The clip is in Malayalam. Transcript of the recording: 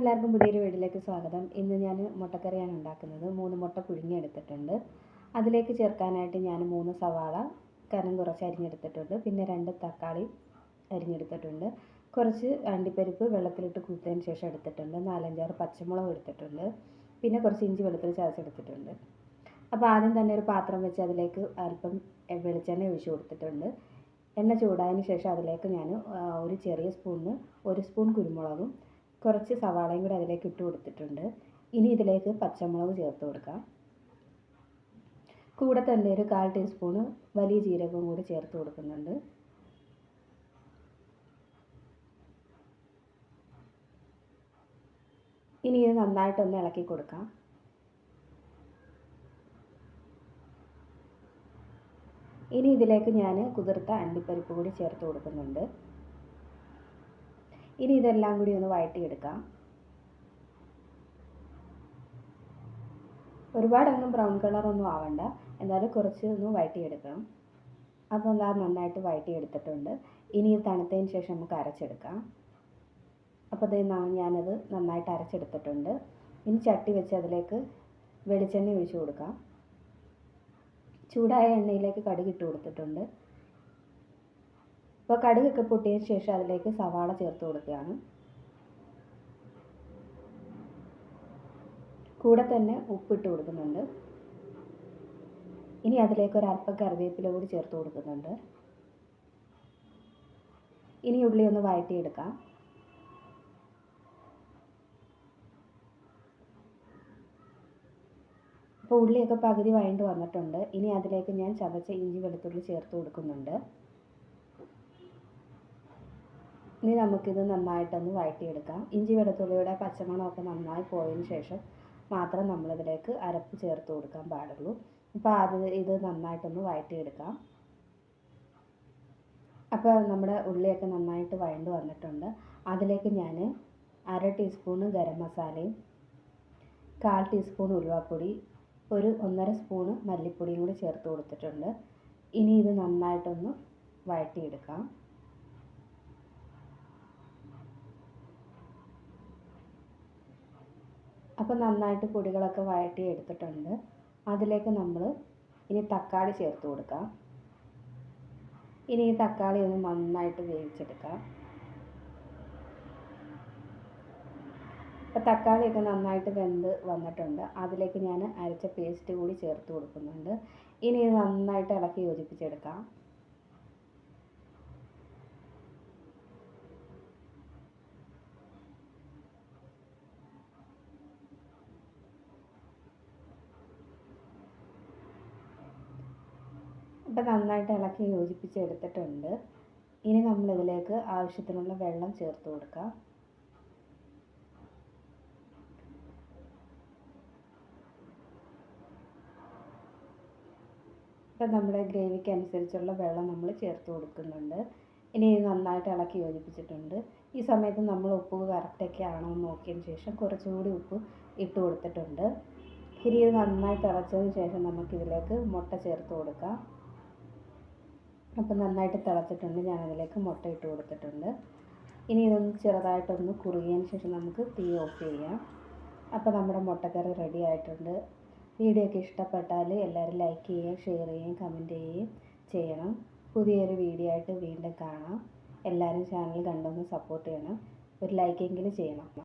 എല്ലാവർക്കും പുതിയൊരു വീഡിയോയിലേക്ക് സ്വാഗതം. ഇന്ന് ഞാൻ മുട്ടക്കറിയാണ് ഉണ്ടാക്കുന്നത്. 3 മുട്ട പുഴുങ്ങിയെടുത്തിട്ടുണ്ട്. അതിലേക്ക് ചേർക്കാനായിട്ട് ഞാൻ 3 സവാള കനം കുറച്ച് അരിഞ്ഞെടുത്തിട്ടുണ്ട്. പിന്നെ 2 തക്കാളി അരിഞ്ഞെടുത്തിട്ടുണ്ട്. കുറച്ച് അണ്ടിപ്പരിപ്പ് വെള്ളത്തിലിട്ട് കുതിർത്തതിന് ശേഷം എടുത്തിട്ടുണ്ട്. 4-5 പച്ചമുളക് എടുത്തിട്ടുണ്ട്. പിന്നെ കുറച്ച് ഇഞ്ചി വെളുത്തുള്ളി ചതച്ചെടുത്തിട്ടുണ്ട്. അപ്പോൾ ആദ്യം തന്നെ ഒരു പാത്രം വെച്ച് അതിലേക്ക് അല്പം വെളിച്ചെണ്ണ ഒഴിച്ച് കൊടുത്തിട്ടുണ്ട്. എണ്ണ ചൂടായതിന് ശേഷം അതിലേക്ക് ഞാൻ ഒരു ചെറിയ സ്പൂണിന് 1 സ്പൂൺ കുരുമുളകും കുറച്ച് സവാളയും കൂടി അതിലേക്ക് ഇട്ട് കൊടുത്തിട്ടുണ്ട്. ഇനി ഇതിലേക്ക് പച്ചമുളക് ചേർത്ത് കൊടുക്കാം. കൂടെ തന്നെ ഒരു 1/4 ടീസ്പൂണ് വലിയ ജീരകവും കൂടി ചേർത്ത് കൊടുക്കുന്നുണ്ട്. ഇനി ഇത് നന്നായിട്ടൊന്ന് ഇളക്കി കൊടുക്കാം. ഇനി ഇതിലേക്ക് ഞാൻ കുതിർത്ത അണ്ടിപ്പരിപ്പ് കൂടി ചേർത്ത് കൊടുക്കുന്നുണ്ട്. ഇനി ഇതെല്ലാം കൂടി ഒന്ന് വഴറ്റിയെടുക്കാം. ഒരുപാടങ്ങ് ബ്രൗൺ കളറൊന്നും ആവണ്ട, എന്നാലും കുറച്ച് ഒന്ന് വഴറ്റിയെടുക്കണം. അപ്പോൾ അത് നന്നായിട്ട് വഴറ്റിയെടുത്തിട്ടുണ്ട്. ഇനി ഇത് തണുത്തതിന് ശേഷം നമുക്ക് അരച്ചെടുക്കാം. അപ്പോൾ ഞാനത് നന്നായിട്ട് അരച്ചെടുത്തിട്ടുണ്ട്. ഇനി ചട്ടി വെച്ച് അതിലേക്ക് വെളിച്ചെണ്ണ ഒഴിച്ച് കൊടുക്കാം. ചൂടായ എണ്ണയിലേക്ക് കടുക് ഇട്ട് കൊടുത്തിട്ടുണ്ട്. അപ്പോൾ കടുകൊക്കെ പൊട്ടിയതിന് ശേഷം അതിലേക്ക് സവാള ചേർത്ത് കൊടുക്കുകയാണ്. കൂടെ തന്നെ ഉപ്പിട്ട് കൊടുക്കുന്നുണ്ട്. ഇനി അതിലേക്ക് ഒരു അല്പം കറിവേപ്പില കൂടി ചേർത്ത് കൊടുക്കുന്നുണ്ട്. ഇനി ഉള്ളി ഒന്ന് വഴറ്റിയെടുക്കാം. അപ്പോൾ ഉള്ളിയൊക്കെ പകുതി വഴണ്ട് വന്നിട്ടുണ്ട്. ഇനി അതിലേക്ക് ഞാൻ ചതച്ച ഇഞ്ചി വെളുത്തുള്ളി ചേർത്ത് കൊടുക്കുന്നുണ്ട്. ഇനി നമുക്കിത് നന്നായിട്ടൊന്ന് വഴറ്റിയെടുക്കാം. ഇഞ്ചി വെളുത്തുള്ളിയുടെ പച്ചമണമൊക്കെ നന്നായി പോയതിന് ശേഷം മാത്രം നമ്മളിതിലേക്ക് അരപ്പ് ചേർത്ത് കൊടുക്കാൻ പാടുള്ളൂ. അപ്പോൾ ഇത് നന്നായിട്ടൊന്ന് വഴറ്റിയെടുക്കാം. അപ്പോൾ നമ്മുടെ ഉള്ളിയൊക്കെ നന്നായിട്ട് വഴണ്ട് വന്നിട്ടുണ്ട്. അതിലേക്ക് ഞാൻ 1/2 ടീസ്പൂണ് ഗരം മസാലയും 1/4 ടീസ്പൂൺ ഉലുവാപ്പൊടി, ഒരു 1.5 സ്പൂണ് മല്ലിപ്പൊടിയും കൂടി ചേർത്ത് കൊടുത്തിട്ടുണ്ട്. ഇനി ഇത് നന്നായിട്ടൊന്ന് വഴറ്റിയെടുക്കാം. അപ്പോൾ നന്നായിട്ട് പൊടികളൊക്കെ വഴറ്റി എടുത്തിട്ടുണ്ട്. അതിലേക്ക് നമ്മൾ ഇനി തക്കാളി ചേർത്ത് കൊടുക്കാം. ഇനി ഈ തക്കാളി ഒന്ന് നന്നായിട്ട് വേവിച്ചെടുക്കാം. അപ്പോൾ തക്കാളിയൊക്കെ നന്നായിട്ട് വെന്ത് വന്നിട്ടുണ്ട്. അതിലേക്ക് ഞാൻ അരച്ച പേസ്റ്റ് കൂടി ചേർത്ത് കൊടുക്കുന്നുണ്ട്. ഇനി ഇത് നന്നായിട്ട് ഇളക്കി യോജിപ്പിച്ചെടുക്കാം. അപ്പോൾ നന്നായിട്ട് ഇളക്കി യോജിപ്പിച്ചെടുത്തിട്ടുണ്ട്. ഇനി നമ്മളിതിലേക്ക് ആവശ്യത്തിനുള്ള വെള്ളം ചേർത്ത് കൊടുക്കാം. അപ്പോൾ നമ്മുടെ ഗ്രേവിക്ക് അനുസരിച്ചുള്ള വെള്ളം നമ്മൾ ചേർത്ത് കൊടുക്കുന്നുണ്ട്. ഇനി ഇത് നന്നായിട്ട് ഇളക്കി യോജിപ്പിച്ചിട്ടുണ്ട്. ഈ സമയത്ത് നമ്മൾ ഉപ്പ് കറക്റ്റൊക്കെ ആണോ എന്ന് നോക്കിയതിന് ശേഷം കുറച്ചുകൂടി ഉപ്പ് ഇട്ട് കൊടുത്തിട്ടുണ്ട്. ഇനി ഇത് നന്നായി തിളച്ചതിന് ശേഷം നമുക്കിതിലേക്ക് മുട്ട ചേർത്ത് കൊടുക്കാം. അപ്പോൾ നന്നായിട്ട് തിളച്ചിട്ടുണ്ട്. ഞാനതിലേക്ക് മുട്ട ഇട്ട് കൊടുത്തിട്ടുണ്ട്. ഇനി ഇതൊന്ന് ചെറുതായിട്ടൊന്ന് കുറുകിയതിന് ശേഷം നമുക്ക് തീ ഓഫ് ചെയ്യാം. അപ്പോൾ നമ്മുടെ മുട്ടക്കറി റെഡി ആയിട്ടുണ്ട്. വീഡിയോ ഒക്കെ ഇഷ്ടപ്പെട്ടാൽ എല്ലാവരും ലൈക്ക് ചെയ്യുകയും ഷെയർ ചെയ്യുകയും കമൻറ്റ് ചെയ്യുകയും ചെയ്യണം. പുതിയൊരു വീഡിയോ ആയിട്ട് വീണ്ടും കാണാം. എല്ലാവരും ചാനൽ കണ്ടൊന്ന് സപ്പോർട്ട് ചെയ്യണം. ഒരു ലൈക്കെങ്കിലും ചെയ്യണം.